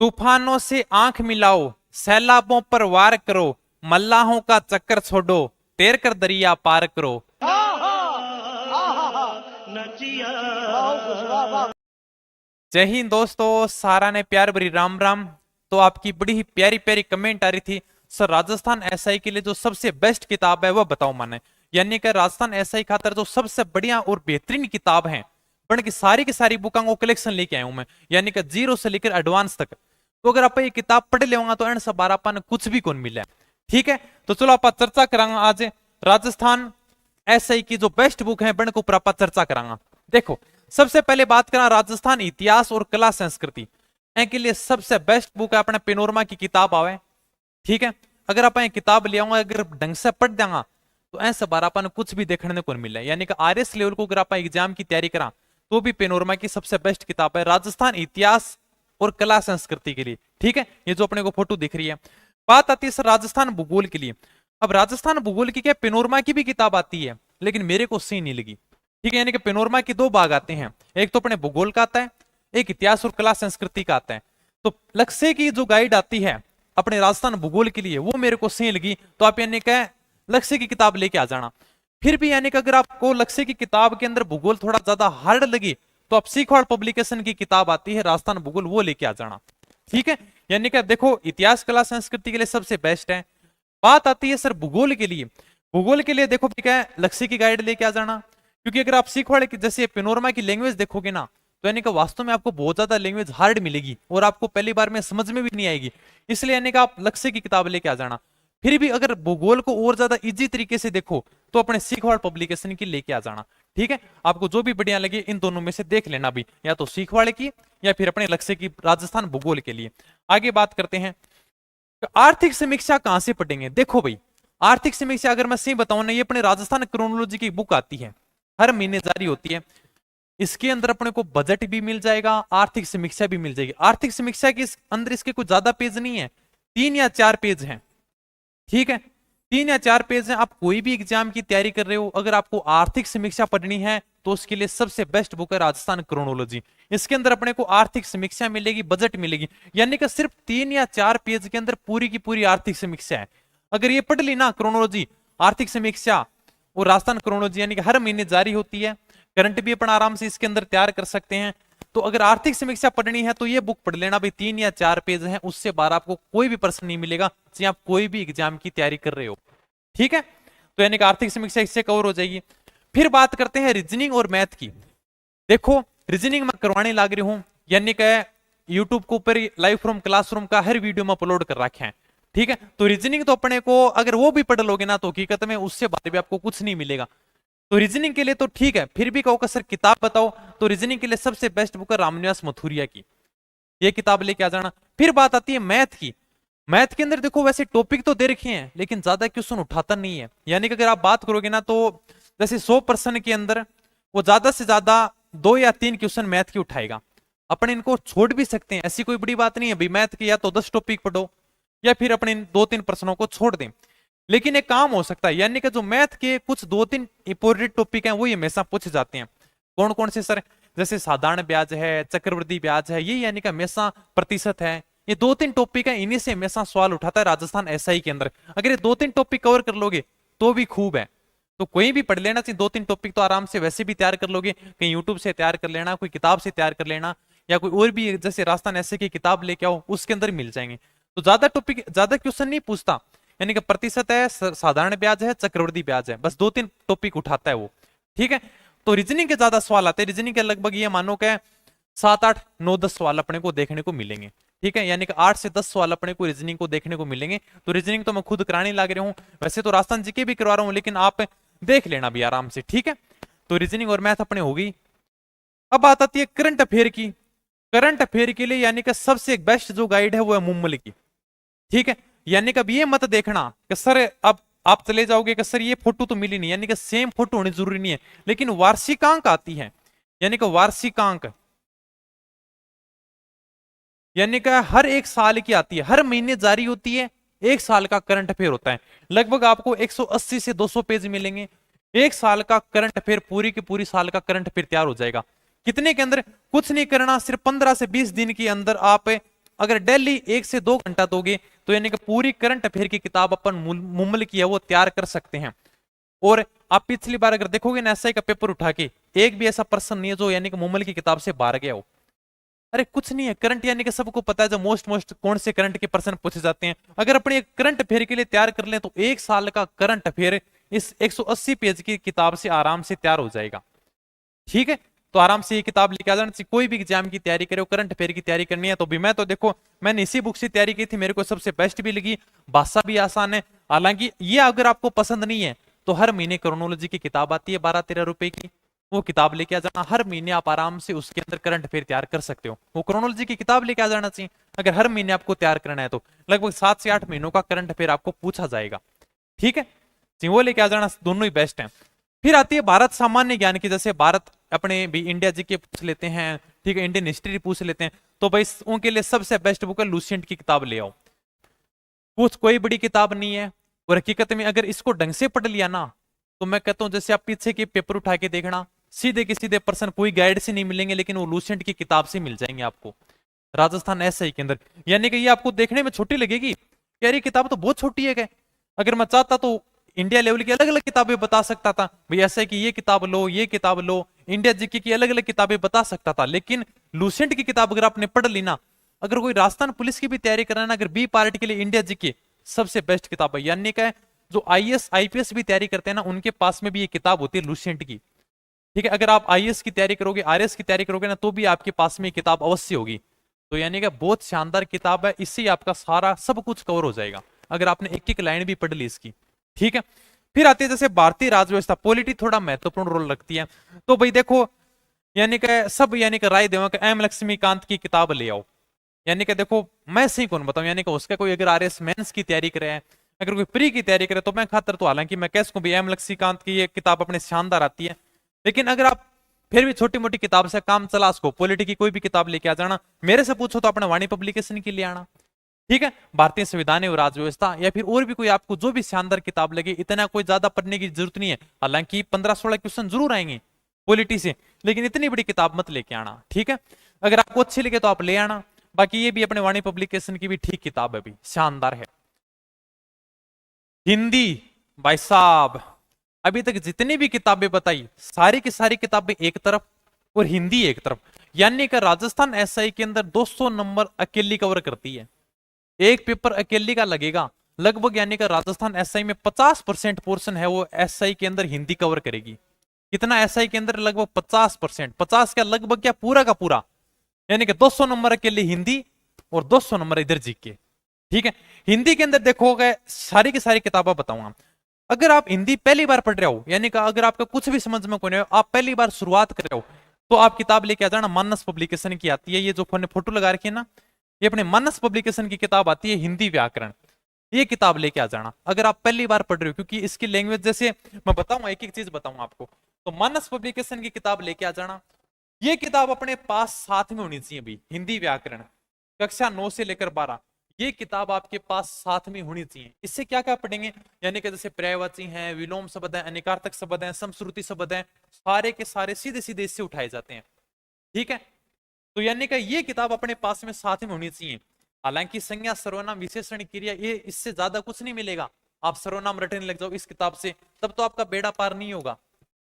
तूफानों से आंख मिलाओ, सैलाबों पर वार करो, मल्लाहों का चक्कर छोड़ो, तैर कर दरिया पार करो। जय हिंद दोस्तों, सारा ने प्यार भरी राम राम। तो आपकी बड़ी ही प्यारी प्यारी कमेंट आ रही थी, सर राजस्थान एसआई के लिए जो सबसे बेस्ट किताब है वह बताओ मैंने। यानी कि राजस्थान एसआई खातर जो सबसे बढ़िया और बेहतरीन किताब है, पण की सारी बुका को कलेक्शन लेके आया हूं मैं, यानी कि जीरो से लेकर एडवांस तक। तो अगर आप ये किताब पढ़ लेगा तो एंड सब बार अपन कुछ भी कौन मिले। ठीक है, तो चलो आप चर्चा करांगा आज राजस्थान एसआई की जो बेस्ट बुक है बन को ऊपर आप चर्चा करांगा। देखो, सबसे पहले बात करा राजस्थान इतिहास और कला संस्कृति के लिए सबसे बेस्ट बुक है अपने पेनोरमा की किताब आवे। ठीक है, अगर आप किताब ले आऊंगा, अगर ढंग से पढ़ देंगा तो ऐसा बार अपन कुछ भी देखने को मिले। यानी कि आरएस लेवल को अगर आप एग्जाम की तैयारी करा तो भी पेनोरमा की सबसे बेस्ट किताब है राजस्थान इतिहास और कला संस्कृति के लिए। ठीक है, ये जो अपने को फोटो दिख रही है। बात आती है सर राजस्थान भूगोल के लिए। अब राजस्थान भूगोल की क्या पेनोरमा की भी किताब आती है, लेकिन मेरे को सही नहीं लगी। ठीक है, यानी कि पेनोरमा के दो भाग आते हैं, एक तो अपने भूगोल का आता है, एक इतिहास और कला संस्कृति का आता है। तो लक्ष्य की जो गाइड आती है अपने राजस्थान भूगोल के लिए वो मेरे को सही लगी। तो आप यानी कि लक्ष्य की किताब लेके आ जाना। फिर भी यानी कि अगर आपको लक्ष्य की किताब के अंदर भूगोल थोड़ा ज्यादा हार्ड लगी तो आप सीखवाड़ पब्लिकेशन की किताब आती है राजस्थान भूगोल, वो लेके आ जाना। ठीक है, यानी कि देखो इतिहास कला संस्कृति के लिए सबसे बेस्ट है। बात आती है सर भूगोल के लिए। भूगोल के लिए देखो ठीक है, लक्ष्य की गाइड लेके आ जाना, क्योंकि अगर आप सीखवाड़े की जैसे पेनोरमा की लैंग्वेज देखोगे ना तो यानी कि वास्तव में आपको बहुत ज्यादा लैंग्वेज हार्ड मिलेगी और आपको पहली बार में समझ में भी नहीं आएगी। इसलिए यानी कि आप लक्ष्य की किताब लेके आ जाना। फिर भी अगर भूगोल को और ज्यादा इजी तरीके से देखो तो अपने सीखवाड़ पब्लिकेशन की लेके आ जाना। ठीक है, आपको जो भी बढ़िया लगे इन दोनों में से देख लेना भी, या तो सीखवाड़े की या फिर अपने लक्ष्य की राजस्थान भूगोल के लिए। आगे बात करते हैं, तो आर्थिक समीक्षा कहां से पढ़ेंगे। देखो भाई, आर्थिक समीक्षा अगर मैं सही बताऊं ना, ये अपने राजस्थान क्रोनोलॉजी की बुक आती है, हर महीने जारी होती है। इसके अंदर अपने को बजट भी मिल जाएगा, आर्थिक समीक्षा भी मिल जाएगी। आर्थिक समीक्षा के अंदर इसके कुछ ज्यादा पेज नहीं है, 3 या 4 पेज हैं। ठीक है, 3 या 4 पेज हैं। आप कोई भी एग्जाम की तैयारी कर रहे हो, अगर आपको आर्थिक समीक्षा पढ़नी है तो उसके लिए सबसे बेस्ट बुक है राजस्थान क्रोनोलॉजी। इसके अंदर अपने को आर्थिक समीक्षा मिलेगी, बजट मिलेगी, यानी कि सिर्फ 3 या 4 पेज के अंदर पूरी की पूरी आर्थिक समीक्षा है। अगर ये पढ़ ली ना क्रोनोलॉजी, आर्थिक समीक्षा और राजस्थान क्रोनोलॉजी, यानी कि हर महीने जारी होती है, करंट भी अपन आराम से इसके अंदर तैयार कर सकते हैं। तो अगर आर्थिक समीक्षा पढ़नी है तो ये बुक पढ़ लेना भाई, 3 या 4 पेज है, उससे बाहर आपको कोई भी प्रश्न नहीं मिलेगा चाहे आप कोई भी एग्जाम की तैयारी कर रहे हो। ठीक है, तो यानी कि आर्थिक समीक्षा इससे कवर हो जाएगी। फिर बात करते हैं रीजनिंग और मैथ की। देखो, रीजनिंग मैं करवाने लग रही हूं, यानी कि यूट्यूब के ऊपर लाइव फ्रॉम क्लासरूम का हर वीडियो में अपलोड कर रखे हैं। ठीक है, तो रीजनिंग तो अपने को अगर वो भी पढ़ लोगे ना तो हकीकत में उससे बाद भी आपको कुछ नहीं मिलेगा। तो रीजनिंग के लिए तो ठीक है, फिर भी कहो सर किताब बताओ, तो रीजनिंग के लिए सबसे बेस्ट बुक है रामनिवास मथुरिया की, ये किताब लेके आ जाना। फिर बात आती है मैथ की। मैथ के अंदर देखो वैसे टॉपिक तो दे रखे हैं लेकिन ज्यादा क्वेश्चन उठाता नहीं है। यानी कि अगर आप बात करोगे ना तो जैसे 100% के अंदर वो ज्यादा से ज्यादा 2 या 3 क्वेश्चन मैथ की उठाएगा। अपन इनको छोड़ भी सकते हैं, ऐसी कोई बड़ी बात नहीं है भाई, मैथ के या तो 10 टॉपिक पढ़ो या फिर अपने 2-3 प्रश्नों को छोड़ दें। लेकिन एक काम हो सकता है, यानी कि जो मैथ के कुछ 2-3 इंपोर्टेंट टॉपिक हैं वो हमेशा पूछे जाते हैं। कौन कौन से सर, जैसे साधारण ब्याज है, चक्रवृद्धि ब्याज है, ये यानी कि हमेशा प्रतिशत है, ये 2-3 टॉपिक है, इन्हीं से हमेशा सवाल उठाता है राजस्थान एसआई के अंदर। अगर ये 2-3 टॉपिक कवर कर लोगे तो भी खूब है। तो कोई भी पढ़ लेना चाहिए, 2-3 टॉपिक तो आराम से वैसे भी तैयार कर लोगे, कहीं यूट्यूब से तैयार कर लेना, कोई किताब से तैयार कर लेना, या कोई और भी जैसे राजस्थान एसआई की किताब लेके आओ उसके अंदर मिल जाएंगे। तो ज्यादा टॉपिक, ज्यादा क्वेश्चन नहीं पूछता, यानी कि प्रतिशत है, साधारण ब्याज है, चक्रवृद्धि ब्याज है, बस 2-3 टॉपिक उठाता है वो। ठीक है, तो रीजनिंग के ज्यादा सवाल आते हैं। रीजनिंग के लगभग ये मानो कि 7-8-9-10 सवाल अपने को देखने को मिलेंगे। ठीक है, यानी कि 8 से 10 सवाल अपने को रीजनिंग को देखने को मिलेंगे। तो रीजनिंग तो मैं खुद कराने लग रहा हूँ, वैसे तो राजस्थान जीके भी करवा रहा हूँ, लेकिन आप देख लेना भी आराम से। ठीक है, तो रीजनिंग और मैथ अपने होगी। अब बात आती है करंट अफेयर की। करंट अफेयर के लिए यानी कि सबसे बेस्ट जो गाइड है वो है मुम्मल की। ठीक है, यानी कि अब ये मत देखना कि सर अब आप चले जाओगे कि सर ये फोटो तो मिली नहीं, यानी कि सेम फोटो होनी जरूरी नहीं है, लेकिन वार्षिकांक आती है, यानी कि वार्षिकांक यानी कि हर एक साल की आती है, हर महीने जारी होती है, एक साल का करंट अफेयर होता है। लगभग आपको 180 से 200 पेज मिलेंगे, एक साल का करंट अफेयर, पूरी की पूरी साल का करंट अफेयर तैयार हो जाएगा। कितने के अंदर, कुछ नहीं करना, सिर्फ 15 से 20 दिन के अंदर आप अगर डेली 1 से 2 घंटा दोगे तो यानी कि पूरी करंट अफेयर की किताब अपन मुमल की है वो तैयार कर सकते हैं। और आप पिछली बार अगर देखोगे ना एसआई का पेपर उठा के, एक भी ऐसा पर्सन नहीं है जो यानी कि मुमल की किताब से बाहर गया हो। अरे कुछ नहीं है, करंट यानी कि सबको पता है जो मोस्ट कौन से करंट के पर्सन पूछे जाते हैं। अगर अपने करंट अफेयर के लिए तैयार कर लें तो 1 साल का करंट अफेयर इस 180 पेज की किताब से आराम से तैयार हो जाएगा। ठीक है, तो आराम से ये किताब लेके आ जाना चाहिए। कोई भी एग्जाम की तैयारी करे, करंट अफेयर की तैयारी करनी है तो भी मैं तो देखो मैंने इसी बुक से तैयारी की थी, मेरे को सबसे बेस्ट भी लगी, भाषा भी आसान है। हालांकि ये अगर आपको पसंद नहीं है तो हर महीने क्रोनोलॉजी की किताब आती है 12-13 रुपए की, वो किताब लेके आ जाना। हर महीने आप आराम से उसके अंदर करंट अफेयर तैयार कर सकते हो। वो क्रोनोलॉजी की किताब लेके आ जाना चाहिए। अगर हर महीने आपको तैयार करना है तो लगभग 7 से 8 महीनों का करंट अफेयर आपको पूछा जाएगा। ठीक है जी, वो लेके आ जाना, दोनों ही बेस्ट है। फिर आती है भारत सामान्य ज्ञान की, जैसे भारत अपने भी इंडिया जीके पूछ लेते हैं, ठीक है, इंडियन हिस्ट्री पूछ लेते हैं, तो भाई उनके लिए सबसे बेस्ट बुक है लूसेंट की किताब ले आओ। कुछ कोई बड़ी किताब नहीं है, और हकीकत में अगर इसको ढंग से पढ़ लिया ना तो मैं कहता हूं जैसे आप पीछे के पेपर उठा के देखना, सीधे के सीधे पर्सन कोई गाइड से नहीं मिलेंगे, लेकिन वो लूसेंट की किताब से मिल जाएंगे आपको राजस्थान एसआई के अंदर। यानी कि ये आपको देखने में छोटी लगेगी, यार ये किताब तो बहुत छोटी है क्या? अगर मैं चाहता तो इंडिया लेवल की अलग अलग किताबें बता सकता था, भाई ऐसे कि ये किताब लो, ये किताब लो, इंडिया जीके की अलग अलग किताबें बता सकता था। लेकिन लूसेंट की किताब अगर आपने पढ़ ली ना, अगर कोई राजस्थान पुलिस की भी तैयारी कराना, अगर बी पार्ट के लिए इंडिया जीके सबसे बेस्ट किताब है। यानी कि जो आईएएस आईपीएस भी तैयारी करते हैं ना, उनके पास में भी ये किताब होती है लूसेंट की। ठीक है, अगर आप आईएएस की तैयारी करोगे, आरएएस की तैयारी करोगे ना, तो भी आपके पास में ये किताब अवश्य होगी। तो यानी कि बहुत शानदार किताब है, इससे आपका सारा सब कुछ कवर हो जाएगा अगर आपने एक एक लाइन भी पढ़ ली इसकी। ठीक है, फिर आती है जैसे भारतीय राजव्यवस्था, पॉलिटी थोड़ा महत्वपूर्ण रोल रखती है। तो भाई देखो यानी कि सब यानी कि राय देवा एम लक्ष्मीकांत की किताब ले आओ। यानी कि देखो मैं सही कौन बताऊं, यानी कि उसका कोई अगर आरएस मेंस की तैयारी करे है, अगर कोई प्री की तैयारी करे, तो मैं खातर तो हालांकि मैं कह सकूं भी एम लक्ष्मीकांत की ये किताब अपने शानदार आती है। लेकिन अगर आप फिर भी छोटी मोटी किताब से काम चला सको, पॉलिटी की कोई भी किताब लेके आ जाना, मेरे से पूछो तो अपने वाणी पब्लिकेशन की ले आना। ठीक है, भारतीय संविधान और राजव्यवस्था, या फिर और भी कोई आपको जो भी शानदार किताब लगे, इतना कोई ज्यादा पढ़ने की जरूरत नहीं है। हालांकि 15-16 क्वेश्चन जरूर आएंगे पॉलिटी से, लेकिन इतनी बड़ी किताब मत लेके आना। ठीक है, अगर आपको अच्छी लगे तो आप ले आना। बाकी ये भी अपने वाणी पब्लिकेशन की भी ठीक किताब है, भी शानदार है। हिंदी भाई साहब, अभी तक जितनी भी किताबें बताई सारी की सारी किताबें एक तरफ और हिंदी एक तरफ, यानी कि राजस्थान एसआई के अंदर 200 नंबर अकेली कवर करती है। एक पेपर अकेली का लगेगा लगभग, यानी कि राजस्थान एसआई में 50% पोर्शन है वो एसआई के अंदर हिंदी कवर करेगी। कितना एसआई के अंदर? लगभग 50%। 50 क्या लगभग क्या, पूरा का पूरा, यानी कि 200 नंबर अकेले हिंदी और 200 नंबर इधर जीके। ठीक है, हिंदी के अंदर देखोगे सारी की सारी किताबें बताऊंगा। अगर आप हिंदी पहली बार पढ़ रहे हो, यानी कि अगर आपका कुछ भी समझ में कोई नहीं हो, आप पहली बार शुरुआत कर रहे हो, तो आप किताब लेके आ जाना, मानस पब्लिकेशन की आती है, ये जो फोटो लगा रखी है ना, ये अपने मानस पब्लिकेशन की किताब आती है हिंदी व्याकरण, ये किताब लेके आ जाना अगर आप पहली बार पढ़ रहे हो। क्योंकि इसकी लैंग्वेज जैसे मैं बताऊंगा, एक एक चीज बताऊंगा आपको, तो मानस पब्लिकेशन की किताब लेके आ जाना। ये किताब अपने पास साथ में होनी चाहिए भी, हिंदी व्याकरण कक्षा 9 से लेकर 12, ये किताब आपके पास साथ में होनी चाहिए। इससे क्या क्या पढ़ेंगे, यानी कि जैसे पर्यायवाची हैं, विलोम शब्द हैं, अनिकार्थक शब्द हैं, समश्रुति शब्द हैं, सारे के सारे सीधे सीधे इससे उठाए जाते हैं। ठीक है, तो यानी कि ये किताब अपने पास में साथ में होनी चाहिए। हालांकि संज्ञा सर्वनाम विशेषण क्रिया, ये इससे ज्यादा कुछ नहीं मिलेगा। आप सर्वनाम रटने लग जाओ इस किताब से, तब तो आपका बेड़ा पार नहीं होगा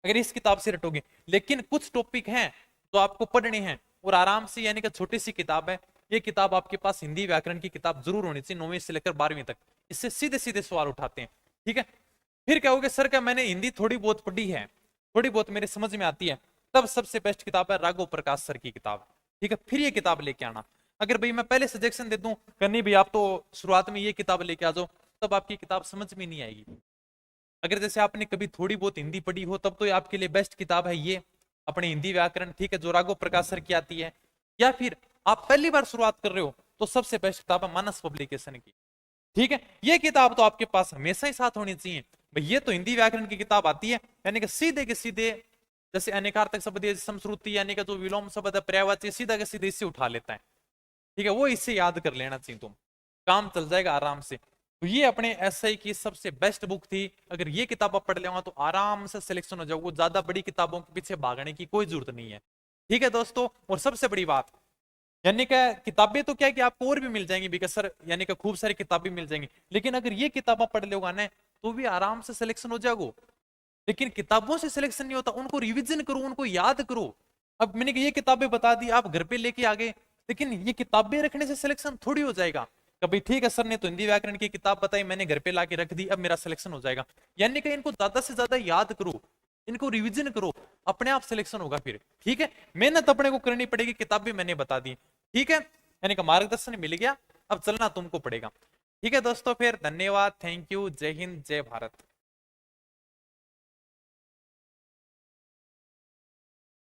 अगर इस किताब से रटोगे। लेकिन कुछ टॉपिक हैं तो आपको पढ़ने हैं और आराम से, यानी कि छोटी सी किताब है ये किताब, आपके पास हिंदी व्याकरण की किताब जरूर होनी चाहिए 9वीं से लेकर 12वीं तक। इससे सीधे सीधे सवाल उठाते हैं। ठीक है, फिर कहोगे सर क्या मैंने हिंदी थोड़ी बहुत पढ़ी है, थोड़ी बहुत मेरे समझ में आती है, तब सबसे बेस्ट किताब है राघव प्रकाश सर की किताब। ठीक है, फिर ये किताब लेके आना। अगर भाई मैं पहले सजेशन दे दूं करनी भाई आप तो शुरुआत में ये किताब लेके आ जाओ, तब आपकी किताब समझ में नहीं आएगी। अगर जैसे आपने कभी थोड़ी बहुत हिंदी पढ़ी हो, तब तो ये आपके लिए बेस्ट किताब है ये अपने हिंदी व्याकरण। ठीक है, जो राघव प्रकाश सर की आती है। या फिर आप पहली बार शुरुआत कर रहे हो तो सबसे बेस्ट किताब है मानस पब्लिकेशन की। ठीक है, ये किताब तो आपके पास हमेशा ही साथ होनी चाहिए भाई। ये तो हिंदी व्याकरण की किताब आती है, यानी कि सीधे के सीधे जैसे अनेकार्थक शब्द, समश्रुति, यानी कि जो विलोम शब्द है, पर्यायवाची, सीधा के सीधे इससे उठा लेता है। ठीक है, वो इससे याद कर लेना चाहिए, तुम काम चल जाएगा आराम से। तो ये अपने एसआई की सबसे बेस्ट बुक थी। अगर ये किताब आप पढ़ लेगा तो आराम से सिलेक्शन हो जाओगे, ज्यादा बड़ी किताबों के पीछे भागने की कोई जरूरत नहीं है। ठीक है दोस्तों, और सबसे बड़ी बात, यानी क्या किताबें तो क्या है कि आपको और भी मिल जाएंगी बिकॉज सर, यानी कि खूब सारी किताबें मिल जाएंगी, लेकिन अगर ये किताबें पढ़ लोगा ना तो भी आराम से सिलेक्शन हो जाएगा। लेकिन किताबों से सिलेक्शन नहीं होता, उनको रिवीजन करो, उनको याद करो। अब मैंने ये किताबें बता दी, आप घर पे लेके आ गए, लेकिन ये किताबें रखने से सिलेक्शन थोड़ी हो जाएगा। कभी ठीक है सर ने तो हिंदी व्याकरण की किताब बताई, मैंने घर पे लाके रख दी, अब मेरा सिलेक्शन हो जाएगा। यानी कि इनको ज्यादा से ज्यादा याद करो, इनको रिवीजन करो, अपने आप सिलेक्शन होगा फिर। ठीक है, मेहनत अपने को करनी पड़ेगी, किताबें मैंने बता दी। ठीक है, यानी कि मार्गदर्शन मिल गया, अब चलना तुमको पड़ेगा। ठीक है दोस्तों, फिर धन्यवाद, थैंक यू, जय हिंद, जय भारत।